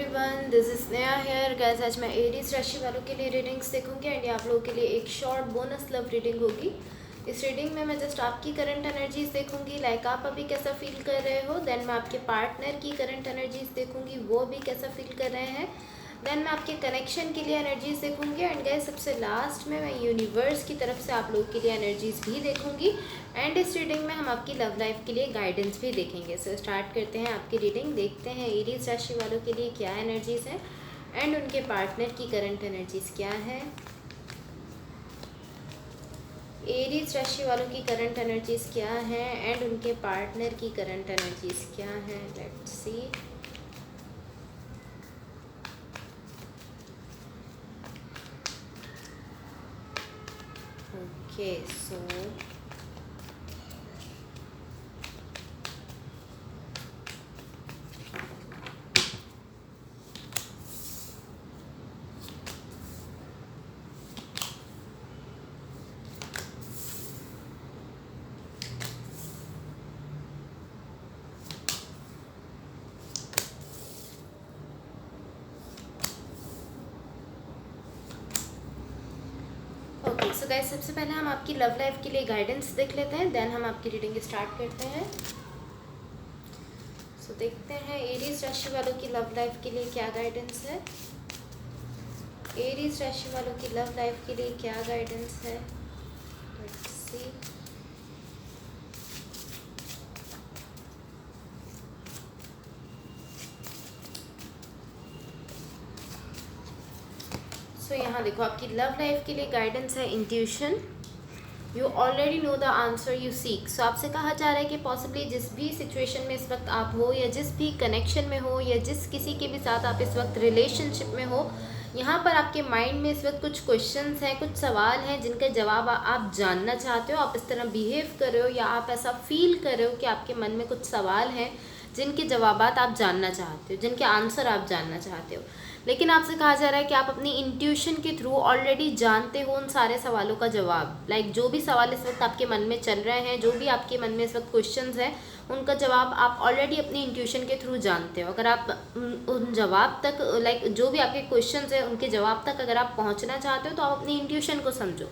Everyone, this is Sneha hair guys. आज मैं Aries राशि वालों के लिए रीडिंग्स देखूंगी एंड आप लोगों के लिए एक शॉर्ट बोनस लव रीडिंग होगी। इस रीडिंग में मैं जस्ट आपकी करंट एनर्जीज देखूंगी, लाइक आप अभी कैसा फील कर रहे हो। देन मैं आपके पार्टनर की करंट एनर्जीज देखूंगी, वो भी कैसा फील कर रहे हैं। देन मैं आपके कनेक्शन के लिए एनर्जीज देखूंगी एंड गाइस सबसे लास्ट में मैं यूनिवर्स की तरफ से आप लोगों के लिए एनर्जीज भी देखूंगी। एंड इस रीडिंग में हम आपकी लव लाइफ के लिए गाइडेंस भी देखेंगे। सो स्टार्ट करते हैं आपकी रीडिंग, देखते हैं एरीज राशि वालों के लिए क्या एनर्जीज हैं एंड उनके पार्टनर की करंट एनर्जीज क्या है। एरीज राशि वालों की करंट एनर्जीज क्या है एंड उनके पार्टनर की करंट एनर्जीज क्या है। Let's see. Okay, so okay, so guys सबसे पहले हम आपकी लव लाइफ के लिए गाइडेंस देख लेते हैं, देन हम आपकी रीडिंग स्टार्ट करते हैं। सो देखते हैं एरीज राशि वालों की लव लाइफ के लिए क्या गाइडेंस है। एरीज राशि वालों की लव लाइफ के लिए क्या गाइडेंस है। Let's see. सो यहाँ देखो आपकी लव लाइफ के लिए गाइडेंस है intuition. You already know the answer you seek. So आपसे कहा जा रहा है कि पॉसिबली जिस भी सिचुएशन में इस वक्त आप हो या जिस भी कनेक्शन में हो या जिस किसी के भी साथ आप इस वक्त रिलेशनशिप में हो, यहाँ पर आपके माइंड में इस वक्त कुछ क्वेश्चंस हैं, कुछ सवाल हैं जिनका जवाब आप जानना चाहते हो। आप इस तरह बिहेव कर रहे हो या आप ऐसा फील कर रहे हो कि आपके मन में कुछ सवाल हैं जिनके जवाबात आप जानना चाहते हो, जिनके आंसर आप जानना चाहते हो। लेकिन आपसे कहा जा रहा है कि आप अपनी इंट्यूशन के थ्रू ऑलरेडी जानते हो उन सारे सवालों का जवाब। लाइक जो भी सवाल इस वक्त आपके मन में चल रहे हैं, जो भी आपके मन में इस वक्त क्वेश्चंस हैं, उनका जवाब आप ऑलरेडी अपनी इंट्यूशन के थ्रू जानते हो। अगर आप उन जवाब तक, लाइक जो भी आपके क्वेश्चंस हैं उनके जवाब तक अगर आप पहुंचना चाहते हो तो आप अपनी इंट्यूशन को समझो।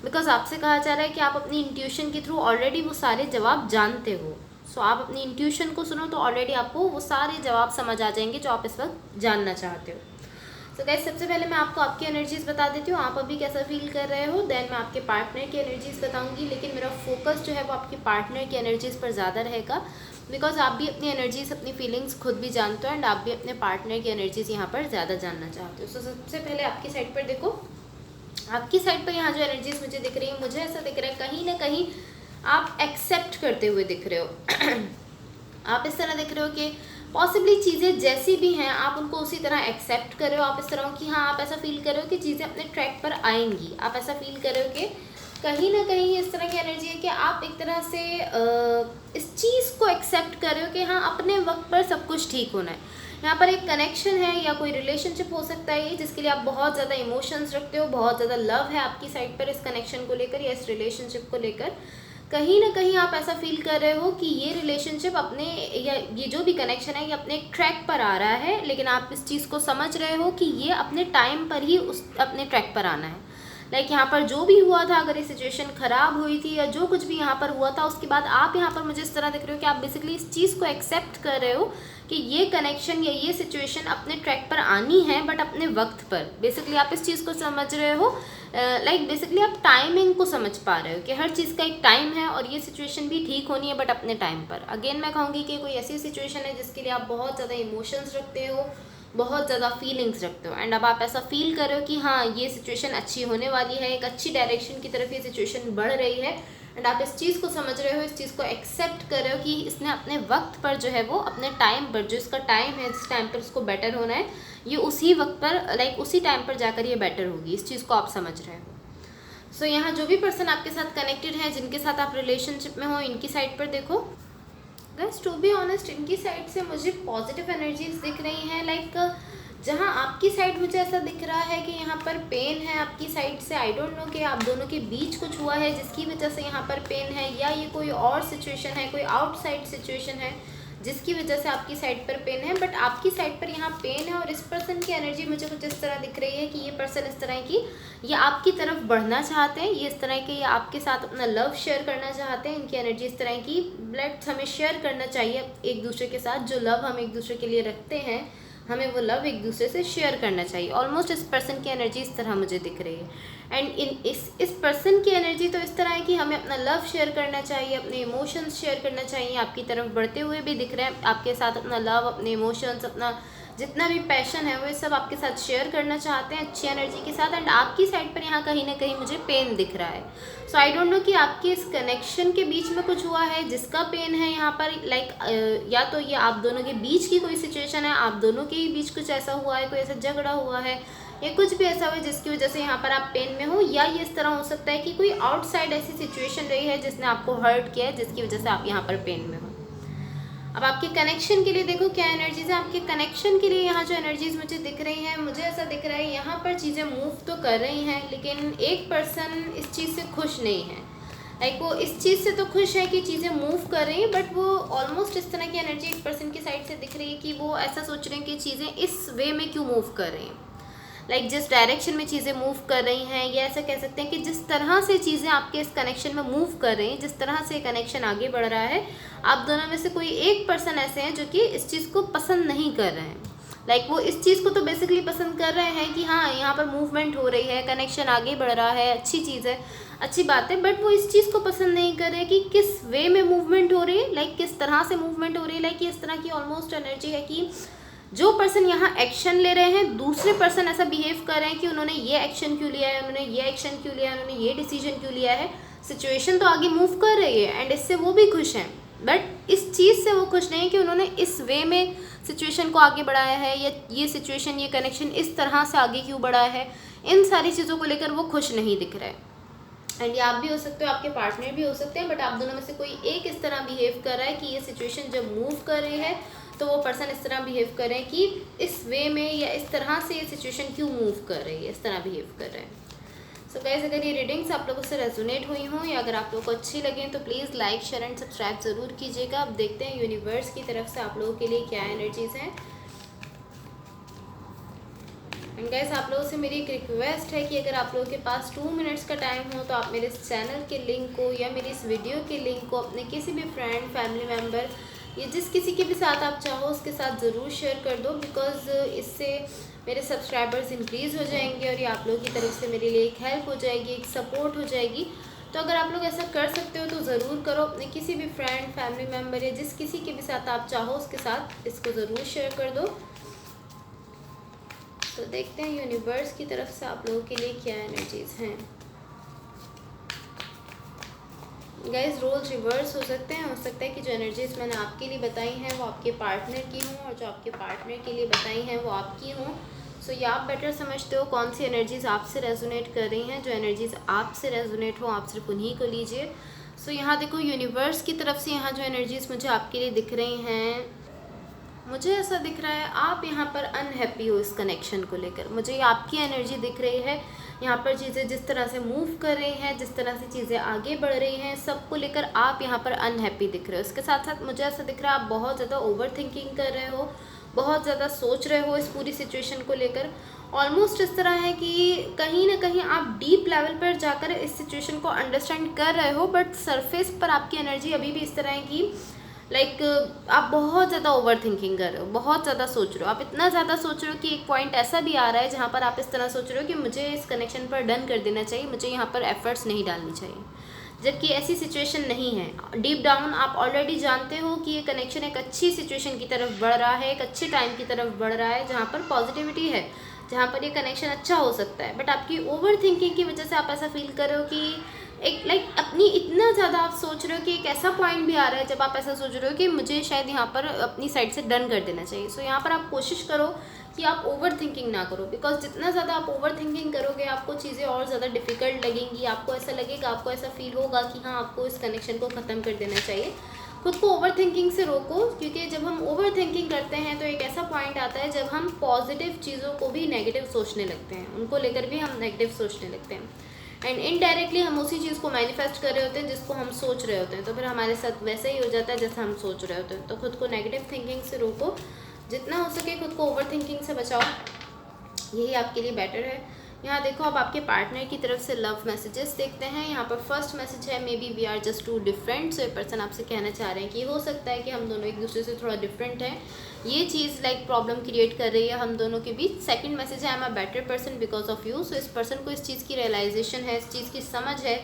बिकॉज आपसे कहा जा रहा है कि आप अपनी इंट्यूशन के थ्रू ऑलरेडी वो सारे जवाब जानते हो। सो आप अपनी इंट्यूशन को सुनो तो ऑलरेडी आपको वो सारे जवाब समझ आ जाएंगे जो आप इस वक्त जानना चाहते हो। सो गाइस सबसे पहले मैं आपको आपकी एनर्जीज बता देती हूँ, आप अभी कैसा फील कर रहे हो। देन मैं आपके पार्टनर की एनर्जीज बताऊंगी, लेकिन मेरा फोकस जो है वो आपके पार्टनर की एनर्जीज पर ज़्यादा रहेगा। बिकॉज आप भी अपनी एनर्जीज, अपनी फीलिंग्स खुद भी जानते हो एंड आप भी अपने पार्टनर की एनर्जीज यहाँ पर ज़्यादा जानना चाहते हो। सो सबसे पहले आपकी साइड पर देखो, आपकी साइड पर यहाँ जो एनर्जीज मुझे दिख रही है, मुझे ऐसा दिख रहा है कहीं ना कहीं आप एक्सेप्ट करते हुए दिख रहे हो। आप इस तरह दिख रहे हो कि पॉसिबली चीज़ें जैसी भी हैं आप उनको उसी तरह एक्सेप्ट कर रहे हो। आप इस तरह कि हाँ, आप ऐसा फील कर रहे हो कि चीज़ें अपने ट्रैक पर आएंगी। आप ऐसा फील कर रहे हो कि कहीं ना कहीं इस तरह की एनर्जी है कि आप एक तरह से इस चीज़ को एक्सेप्ट कर रहे हो कि हाँ, अपने वक्त पर सब कुछ ठीक होना है। यहाँ पर एक कनेक्शन है या कोई रिलेशनशिप हो सकता है ये, जिसके लिए आप बहुत ज़्यादा इमोशंस रखते हो, बहुत ज़्यादा लव है आपकी साइड पर इस कनेक्शन को लेकर या इस रिलेशनशिप को लेकर। कहीं ना कहीं आप ऐसा फील कर रहे हो कि ये रिलेशनशिप अपने, या ये जो भी कनेक्शन है, ये अपने ट्रैक पर आ रहा है, लेकिन आप इस चीज़ को समझ रहे हो कि ये अपने टाइम पर ही उस अपने ट्रैक पर आना है। लाइक यहाँ पर जो भी हुआ था, अगर ये सिचुएशन ख़राब हुई थी या जो कुछ भी यहाँ पर हुआ था, उसके बाद आप यहाँ पर मुझे इस तरह दिख रहे हो कि आप बेसिकली इस चीज़ को एक्सेप्ट कर रहे हो कि ये कनेक्शन या ये सिचुएशन अपने ट्रैक पर आनी है, बट अपने वक्त पर। बेसिकली आप इस चीज़ को समझ रहे हो, लाइक बेसिकली आप टाइमिंग को समझ पा रहे हो कि हर चीज़ का एक टाइम है और ये सिचुएशन भी ठीक होनी है, बट अपने टाइम पर। अगेन मैं कहूँगी कि कोई ऐसी सिचुएशन है जिसके लिए आप बहुत ज़्यादा इमोशंस रखते हो, बहुत ज़्यादा फीलिंग्स रखते हो एंड अब आप ऐसा फील कर रहे हो कि हाँ, ये सिचुएशन अच्छी होने वाली है, एक अच्छी डायरेक्शन की तरफ ये सिचुएशन बढ़ रही है एंड आप इस चीज़ को समझ रहे हो, इस चीज़ को एक्सेप्ट कर रहे हो कि इसने अपने वक्त पर जो है वो अपने टाइम पर, जो इसका टाइम है, जिस टाइम पर इसको बेटर होना है, ये उसी वक्त पर, लाइक उसी टाइम पर जाकर ये बेटर होगी। इस चीज़ को आप समझ रहे हो। सो यहाँ जो भी पर्सन आपके साथ कनेक्टेड है, जिनके साथ आप रिलेशनशिप में हो, इनकी साइड पर देखो गाइस, टू बी ऑनेस्ट इनकी साइड से मुझे पॉजिटिव एनर्जीज दिख रही हैं। लाइक जहाँ आपकी साइड मुझे ऐसा दिख रहा है कि यहाँ पर पेन है आपकी साइड से। आई डोंट नो कि आप दोनों के बीच कुछ हुआ है जिसकी वजह से यहाँ पर पेन है, या ये कोई और सिचुएशन है, कोई आउटसाइड सिचुएशन है जिसकी वजह से आपकी साइड पर पेन है, बट आपकी साइड पर यहाँ पेन है। और इस पर्सन की एनर्जी मुझे कुछ इस तरह दिख रही है कि ये पर्सन इस तरह की ये आपकी तरफ बढ़ना चाहते हैं, ये इस तरह के ये आपके साथ अपना लव शेयर करना चाहते हैं। इनकी एनर्जी इस तरह की, लेट्स हमें शेयर करना चाहिए एक दूसरे के साथ, जो लव हम एक दूसरे के लिए रखते हैं हमें वो लव एक दूसरे से शेयर करना चाहिए। ऑलमोस्ट इस पर्सन की एनर्जी इस तरह मुझे दिख रही है। एंड इस पर्सन की एनर्जी तो इस तरह है कि हमें अपना लव शेयर करना चाहिए, अपने इमोशंस शेयर करना चाहिए। आपकी तरफ बढ़ते हुए भी दिख रहे हैं, आपके साथ अपना लव, अपने इमोशंस, अपना जितना भी पैशन है वो सब आपके साथ शेयर करना चाहते हैं अच्छी एनर्जी के साथ। एंड आपकी साइड पर यहाँ कहीं ना कहीं मुझे पेन दिख रहा है। सो आई डोंट नो कि आपके इस कनेक्शन के बीच में कुछ हुआ है जिसका पेन है यहाँ पर, लाइक या तो ये आप दोनों के बीच की कोई सिचुएशन है, आप दोनों के ही बीच कुछ ऐसा हुआ है, कोई ऐसा झगड़ा हुआ है या कुछ भी ऐसा हुआ है जिसकी वजह से यहाँ पर आप पेन में हो। या ये इस तरह हो सकता है कि कोई आउटसाइड ऐसी सिचुएशन रही है जिसने आपको हर्ट किया है, जिसकी वजह से आप यहाँ पर पेन में हो। अब आपके कनेक्शन के लिए देखो क्या एनर्जीज है। आपके कनेक्शन के लिए यहाँ जो एनर्जीज मुझे दिख रही हैं, मुझे ऐसा दिख रहा है यहाँ पर चीज़ें मूव तो कर रही हैं, लेकिन एक पर्सन इस चीज़ से खुश नहीं है। लाइक वो इस चीज़ से तो खुश है कि चीज़ें मूव कर रही हैं, बट वो ऑलमोस्ट इस तरह की एनर्जी एक पर्सन की साइड से दिख रही है कि वो ऐसा सोच रहे हैं कि चीज़ें इस वे में क्यों मूव कर रही हैं, लाइक जिस डायरेक्शन में चीज़ें मूव कर रही हैं, या ऐसा कह सकते हैं कि जिस तरह से चीज़ें आपके इस कनेक्शन में मूव कर रही हैं, जिस तरह से कनेक्शन आगे बढ़ रहा है, आप दोनों में से कोई एक पर्सन ऐसे हैं जो कि इस चीज़ को पसंद नहीं कर रहे हैं। लाइक वो इस चीज़ को तो बेसिकली पसंद कर रहे हैं कि हाँ यहाँ पर मूवमेंट हो रही है, कनेक्शन आगे बढ़ रहा है, अच्छी चीज़ है, अच्छी बात है, बट वो इस चीज़ को पसंद नहीं कर रहे कि किस वे में मूवमेंट हो रही है, लाइक किस तरह से मूवमेंट हो रही है। लाइक इस तरह की ऑलमोस्ट एनर्जी है कि जो पर्सन यहाँ एक्शन ले रहे हैं, दूसरे पर्सन ऐसा बिहेव कर रहे हैं कि उन्होंने ये एक्शन क्यों लिया है, उन्होंने ये एक्शन क्यों लिया है, उन्होंने ये डिसीजन क्यों लिया है। सिचुएशन तो आगे मूव कर रही है एंड इससे वो भी खुश हैं, बट इस चीज़ से वो खुश नहीं कि उन्होंने इस वे में सिचुएशन को आगे बढ़ाया है, या ये सिचुएशन, ये कनेक्शन इस तरह से आगे क्यों बढ़ा है। इन सारी चीज़ों को लेकर वो खुश नहीं दिख रहा है। एंड ये आप भी हो सकते हो, आपके पार्टनर भी हो सकते हैं, बट आप दोनों में से कोई एक इस तरह बिहेव कर रहा है कि ये सिचुएशन जब मूव कर रही है तो वो पर्सन इस तरह बिहेव कर रहे हैं कि इस वे में या इस तरह से ये सिचुएशन क्यों मूव कर रही है, इस तरह बिहेव कर रहे हैं। सो गाइस, अगर ये रीडिंग्स आप लोगों से रेजोनेट हुई हों या अगर आप लोगों को अच्छी लगें तो please like, share and subscribe ज़रूर कीजिएगा। अब देखते हैं यूनिवर्स की तरफ से आप लोगों के लिए क्या एनर्जीज़ हैं। एंड गाइस, आप लोगों से मेरी एक रिक्वेस्ट है कि अगर आप लोगों के पास 2 मिनट्स का टाइम हो तो आप मेरे इस चैनल के लिंक को या मेरी इस वीडियो के लिंक को अपने किसी भी फ्रेंड, फैमिली मेम्बर या जिस किसी के भी साथ आप चाहो उसके साथ ज़रूर शेयर कर दो, बिकॉज़ इससे मेरे सब्सक्राइबर्स इंक्रीज़ हो जाएंगे और ये आप लोगों की तरफ से मेरे लिए एक हेल्प हो जाएगी, एक सपोर्ट हो जाएगी। तो अगर आप लोग ऐसा कर सकते हो तो ज़रूर करो, अपने किसी भी फ्रेंड, फैमिली मेम्बर या जिस किसी के भी साथ आप चाहो उसके साथ इसको ज़रूर शेयर कर दो। तो देखते हैं यूनिवर्स की तरफ से आप लोगों के लिए क्या एनर्जीज़ हैं। गाइस, रोल्स रिवर्स हो सकते हैं, हो सकता है कि जो एनर्जीज़ मैंने आपके लिए बताई हैं वो आपके पार्टनर की हों और जो आपके पार्टनर के लिए बताई हैं वो आपकी हों। सो ये आप बेटर समझते हो कौन सी एनर्जीज़ आपसे रेजोनेट कर रही हैं। जो एनर्जीज़ आपसे रेजोनेट हो आप सिर्फ उन्हीं को लीजिए। सो यहाँ देखो यूनिवर्स की तरफ से यहाँ जो एनर्जीज़ मुझे आपके लिए दिख रही हैं, मुझे ऐसा दिख रहा है आप यहाँ पर अनहैप्पी हो इस कनेक्शन को लेकर। मुझे आपकी एनर्जी दिख रही है यहाँ पर चीज़ें जिस तरह से मूव कर रही हैं, जिस तरह से चीज़ें आगे बढ़ रही हैं, सबको लेकर आप यहाँ पर अनहैप्पी दिख रहे हो। इसके साथ साथ मुझे ऐसा दिख रहा है आप बहुत ज़्यादा ओवर थिंकिंग कर रहे हो, बहुत ज़्यादा सोच रहे हो इस पूरी सिचुएशन को लेकर। ऑलमोस्ट इस तरह है कि कहीं ना कहीं आप डीप लेवल पर जाकर इस सिचुएशन को अंडरस्टैंड कर रहे हो, बट सरफेस पर आपकी एनर्जी अभी भी इस तरह है कि लाइक आप बहुत ज़्यादा ओवर थिंकिंग कर रहे हो, बहुत ज़्यादा सोच रहे हो। आप इतना ज़्यादा सोच रहे हो कि एक पॉइंट ऐसा भी आ रहा है जहाँ पर आप इस तरह सोच रहे हो कि मुझे इस कनेक्शन पर डन कर देना चाहिए, मुझे यहाँ पर एफर्ट्स नहीं डालनी चाहिए, जबकि ऐसी सिचुएशन नहीं है। डीप डाउन आप ऑलरेडी जानते हो कि ये कनेक्शन एक अच्छी सिचुएशन की तरफ बढ़ रहा है, एक अच्छे टाइम की तरफ बढ़ रहा है, जहाँ पर पॉजिटिविटी है, जहाँ पर ये कनेक्शन अच्छा हो सकता है। बट आपकी ओवर थिंकिंग की वजह से आप ऐसा फील कर रहे हो कि एक अपनी इतना ज़्यादा आप सोच रहे हो कि एक ऐसा पॉइंट भी आ रहा है जब आप ऐसा सोच रहे हो कि मुझे शायद यहाँ पर अपनी साइड से डन कर देना चाहिए। सो यहाँ पर आप कोशिश करो कि आप ओवर थिंकिंग ना करो, बिकॉज जितना ज़्यादा आप ओवर थिंकिंग करोगे आपको चीज़ें और ज़्यादा डिफ़िकल्ट लगेंगी। आपको ऐसा लगेगा, आपको ऐसा फील होगा कि हाँ आपको इस कनेक्शन को ख़त्म कर देना चाहिए। खुद को ओवर थिंकिंग से रोको, क्योंकि जब हम ओवर थिंकिंग करते हैं तो एक ऐसा पॉइंट आता है जब हम पॉजिटिव चीज़ों को भी नेगेटिव सोचने लगते हैं, उनको लेकर भी हम नेगेटिव सोचने लगते हैं। एंड इनडायरेक्टली हम उसी चीज़ को मैनिफेस्ट कर रहे होते हैं जिसको हम सोच रहे होते हैं, तो फिर हमारे साथ वैसा ही हो जाता है जैसा हम सोच रहे होते हैं। तो खुद को नेगेटिव थिंकिंग से रोको, जितना हो सके खुद को ओवर थिंकिंग से बचाओ, यही आपके लिए बेटर है। यहाँ देखो अब आपके पार्टनर की तरफ से लव मैसेजेस देखते हैं। यहाँ पर फर्स्ट मैसेज है, maybe we are just too different. So ये पर्सन आपसे कहना चाह रहे हैं कि हो सकता है कि हम दोनों एक दूसरे से थोड़ा डिफरेंट हैं, ये चीज़ लाइक प्रॉब्लम क्रिएट कर रही है हम दोनों के बीच। सेकंड मैसेज है, I am a better person because of you. So इस पर्सन को इस चीज़ की रियलाइजेशन है, इस चीज़ की समझ है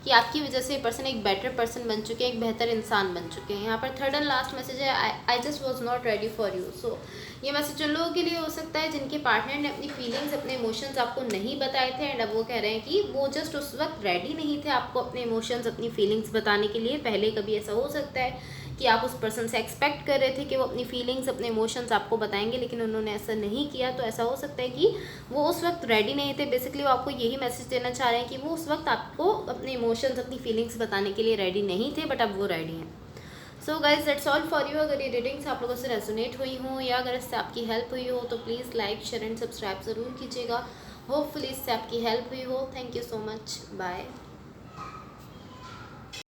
कि आपकी वजह से ये पर्सन एक बेटर पर्सन बन चुके हैं, एक बेहतर इंसान बन चुके हैं। यहाँ पर थर्ड एंड लास्ट मैसेज है, I just was not ready for you. So ये मैसेज उन लोगों के लिए हो सकता है जिनके पार्टनर ने अपनी फीलिंग्स, अपने इमोशंस आपको नहीं बताए थे, एंड अब वो कह रहे हैं कि वो जस्ट उस वक्त रेडी नहीं थे आपको अपने इमोशंस, अपनी फीलिंग्स बताने के लिए। पहले कभी ऐसा हो सकता है कि आप उस पर्सन से एक्सपेक्ट कर रहे थे कि वो अपनी फीलिंग्स, अपने इमोशंस आपको बताएंगे, लेकिन उन्होंने ऐसा नहीं किया। तो ऐसा हो सकता है कि वो उस वक्त रेडी नहीं थे। बेसिकली वो आपको यही मैसेज देना चाह रहे हैं कि वो उस वक्त आपको अपने इमोशंस, अपनी फीलिंग्स बताने के लिए रेडी नहीं थे, बट अब वो रेडी हैं। So guys that's all for you. अगर ये रीडिंग्स आप लोगों से रेजोनेट हुई हों या अगर इससे आपकी हेल्प हुई हो तो please like, share and subscribe ज़रूर कीजिएगा। होपफुली इससे आपकी हेल्प हुई हो। Thank you so much, bye.